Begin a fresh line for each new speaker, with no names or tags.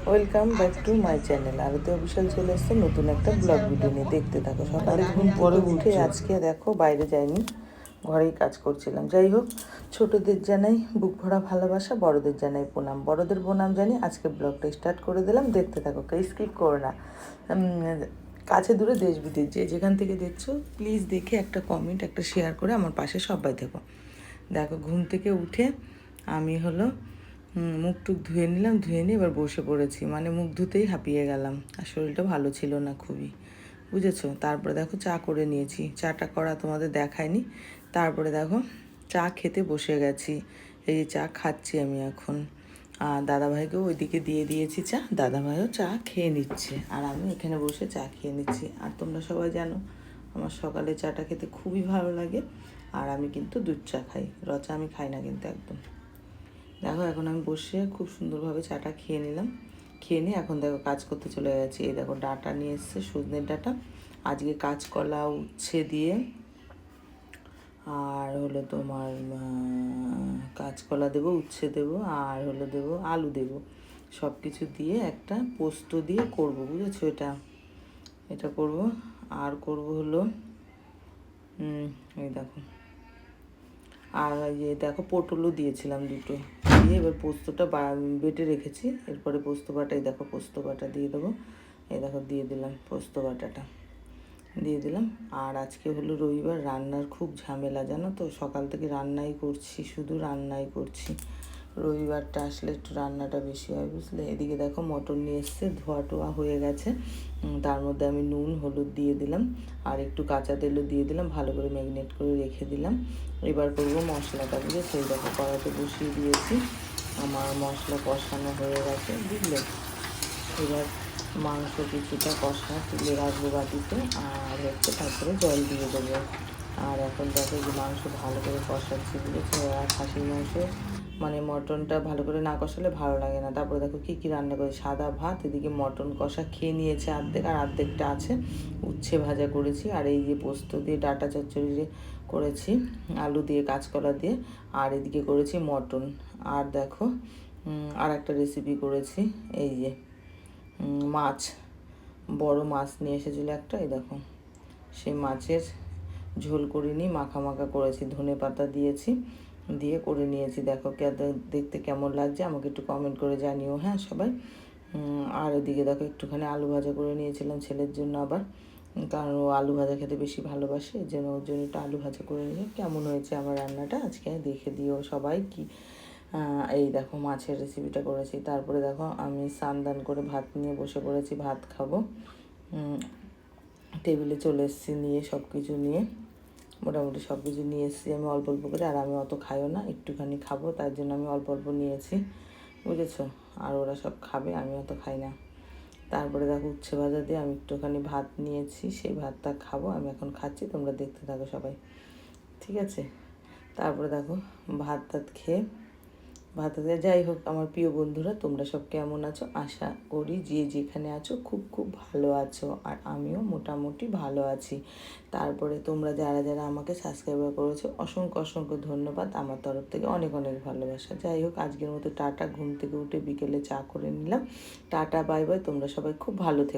Welcome back to my channel. Aarti official চলে এসছে নতুন একটা ব্লগ ভিডিও নিয়ে, দেখতে থাকো। সকালে ঘুম থেকে উঠে আজকে দেখো বাইরে যাইনি, ঘরেই কাজ করছিলাম। যাই হোক, ছোটদের জানাই বুক ভরা ভালোবাসা, বড়দের জানাই প্রণাম। বড়দের প্রণাম জানি। আজকে ব্লগটা স্টার্ট করে দিলাম, দেখতে থাকো, কেউ স্কিপ করো না। কাছে দূরে দেশ বিদেশ যে যেখান থেকে দেখছো প্লিজ দেখে একটা কমেন্ট, একটা শেয়ার করে আমার পাশে সবাই থেকো। দেখো, ঘুম থেকে উঠে আমি হলো মুখ টুক ধুয়ে নিলাম, ধুয়ে নিয়ে এবার বসে পড়েছি। মানে মুখ ধুতেই হাঁপিয়ে গেলাম, আর শরীরটা ভালো ছিল না খুবই, বুঝেছো। তারপরে দেখো চা করে নিয়েছি, চাটা করা তোমাদের দেখায়নি। তারপরে দেখো চা খেতে বসে গেছি, এই যে চা খাচ্ছি আমি এখন। আর দাদাভাইকেও ওইদিকে দিয়ে দিয়েছি চা, দাদাভাইও চা খেয়ে নিচ্ছে, আর আমি এখানে বসে চা খেয়ে নিচ্ছি। আর তোমরা সবাই জানো আমার সকালে চাটা খেতে খুবই ভালো লাগে, আর আমি কিন্তু দুধ চা খাই, রচা আমি খাই না কিন্তু একদম। দেখো এখন আমি বসে খুব সুন্দরভাবে চাটা খেয়ে নিলাম, খেয়ে নিয়ে এখন দেখো কাজ করতে চলে গেছি। এই দেখো ডাটা নিয়ে এসছে, সজনের ডাটা। আজকে কাঁচকলা উচ্ছে দিয়ে, আর হলো তোমার কাঁচকলা দেবো, উচ্ছে দেবো, আর হলো দেবো আলু দেবো, সব কিছু দিয়ে একটা পোস্ত দিয়ে করবো, বুঝেছো। এটা এটা করবো। আর করবো হলো এই দেখো, আর এই দেখো পটলও দিয়েছিলাম দুটো, দিয়ে এবার পোস্তটা বেটে রেখেছি। এরপরে পোস্ত বাটাই দেখো, পোস্ত বাটা দিয়ে দেবো। এই দেখো দিয়ে দিলাম পোস্ত বাটাটা, দিয়ে দিলাম। আর আজকে হলো রবিবার, রান্নার খুব ঝামেলা জানো তো, সকাল থেকে রান্নাই করছি, শুধু রান্নাই করছি। রবিবারটা আসলে একটু রান্নাটা বেশি হয়, বুঝলে। এদিকে দেখো মটন নিয়ে এসছে, ধোয়া টোয়া হয়ে গেছে। তার মধ্যে আমি নুন হলুদ দিয়ে দিলাম, আর একটু কাঁচা তেলও দিয়ে দিলাম, ভালো করে ম্যারিনেট করে রেখে দিলাম। এবার করবো মশলাটা, বুঝে সেই দেখো কড়াইতে বসিয়ে দিয়েছি, আমার মশলা কষানো হয়ে গেছে, বুঝলে। এবার মাংস কিছুটা কষা তুলে রাখবো বাটিতে, আর হচ্ছে তারপরে জল দিয়ে দেবো। আর এখন দেখো যে মাংস ভালো করে কষাচ্ছি, বুঝেছো। আর খাসির মাংস মানে মটনটা ভালো করে না কষালে ভালো লাগে না। তারপরে দেখো কী কী রান্না করে, সাদা ভাত, এদিকে মটন কষা খেয়ে নিয়েছে অর্ধেক, আর অর্ধেকটা আছে। উচ্ছে ভাজা করেছি, আর এই যে পোস্ত দিয়ে ডাটা চচ্চড়ি করেছি, আলু দিয়ে কাঁচকলা দিয়ে, আর এদিকে করেছি মটন। আর দেখো আর একটা রেসিপি করেছি, এই যে মাছ, বড় মাছ নিয়ে এসেছিলো একটা, এই দেখো সেই মাছের ঝোল করে নিয়ে মাখা মাখা করেছি, ধনে পাতা দিয়েছি, দিয়ে করে নিয়েছি। দেখো দেখতে কেমন লাগছে আমাকে একটু কমেন্ট করে জানিও, হ্যাঁ সবাই। আর ওদিকে দেখো একটুখানি আলু ভাজা করে নিয়েছিলাম ছেলের জন্য আবার, কারণ ও আলু ভাজা খেতে বেশি ভালোবাসে, এই জন্য ওর জন্য একটু আলু ভাজা করে নিয়ে। কেমন হয়েছে আমার রান্নাটা আজকে দেখে দিও সবাই। কি এই দেখো মাছের রেসিপিটা করেছি। তারপরে দেখো আমি স্নান করে ভাত নিয়ে বসে পড়েছি, ভাত খাবো। টেবিলে চলে এসেছি নিয়ে, সব কিছু নিয়ে, মোটামুটি সব কিছু নিয়ে এসেছি আমি অল্প অল্প করে। আর আমি অত খাইও না, একটুখানি খাবো, তার জন্য আমি অল্প অল্প নিয়েছি, বুঝেছো। আর ওরা সব খাবে, আমি অত খাই না। তারপরে দেখো উচ্ছে ভাজা দিয়ে আমি একটুখানি ভাত নিয়েছি, সেই ভাতটা খাবো, আমি এখন খাচ্ছি, তোমরা দেখতে থাকো সবাই, ঠিক আছে। তারপরে দেখো ভাত টাত খেয়ে যাই হোক, আমার প্রিয় বন্ধুরা তোমরা সব কেমন আছো, আশা করি যে যেখানে আছো খুব খুব ভালো আছো, আর আমিও মোটামুটি ভালো আছি। তারপরে তোমরা যারা যারা আমাকে সাবস্ক্রাইব করেছো অসংখ্য অসংখ্য ধন্যবাদ, আমার তরফ থেকে অনেক অনেক ভালোবাসা। যাই হোক, আজকের মতো টাটা। ঘুম থেকে উঠে বিকেলে চা করে নিলাম, টাটা বাই বাই। তোমরা সবাই খুব ভালো থেকো।